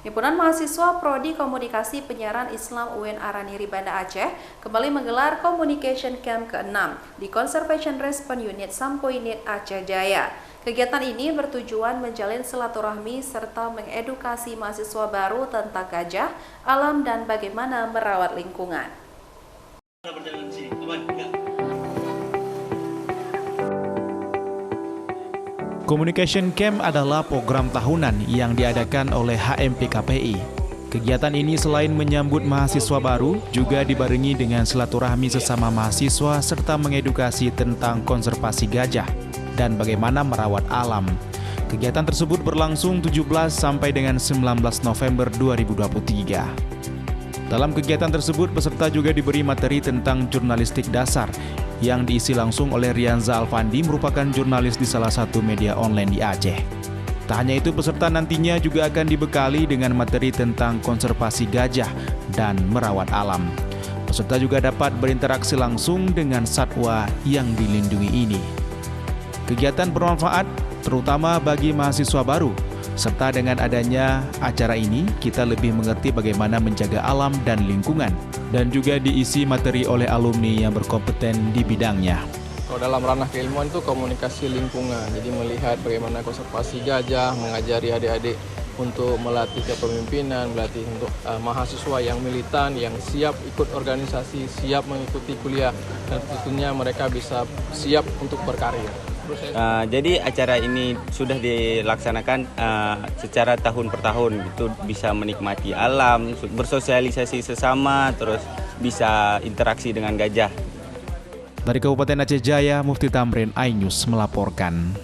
Himpunan Mahasiswa Prodi Komunikasi Penyiaran Islam UIN Araniri Banda Aceh kembali menggelar Communication Camp ke-6 di Conservation Response Unit Sampoinit Aceh Jaya. Kegiatan ini bertujuan menjalin silaturahmi serta mengedukasi mahasiswa baru tentang gajah, alam, dan bagaimana merawat lingkungan. Communication Camp adalah program tahunan yang diadakan oleh HMPKPI. Kegiatan ini selain menyambut mahasiswa baru, juga dibarengi dengan silaturahmi sesama mahasiswa serta mengedukasi tentang konservasi gajah dan bagaimana merawat alam. Kegiatan tersebut berlangsung 17 sampai dengan 19 November 2023. Dalam kegiatan tersebut, peserta juga diberi materi tentang jurnalistik dasar yang diisi langsung oleh Rianza Alfandi, merupakan jurnalis di salah satu media online di Aceh. Tak hanya itu, peserta nantinya juga akan dibekali dengan materi tentang konservasi gajah dan merawat alam. Peserta juga dapat berinteraksi langsung dengan satwa yang dilindungi ini. Kegiatan bermanfaat terutama bagi mahasiswa baru, serta dengan adanya acara ini, kita lebih mengerti bagaimana menjaga alam dan lingkungan, dan juga diisi materi oleh alumni yang berkompeten di bidangnya. Kalau dalam ranah keilmuan itu komunikasi lingkungan, jadi melihat bagaimana konservasi gajah, mengajari adik-adik untuk melatih kepemimpinan, melatih untuk mahasiswa yang militan, yang siap ikut organisasi, siap mengikuti kuliah, dan tentunya mereka bisa siap untuk berkarya. Jadi acara ini sudah dilaksanakan secara tahun per tahun, itu bisa menikmati alam, bersosialisasi sesama, terus bisa interaksi dengan gajah. Dari Kabupaten Aceh Jaya, Mufti Tamrin, iNews melaporkan.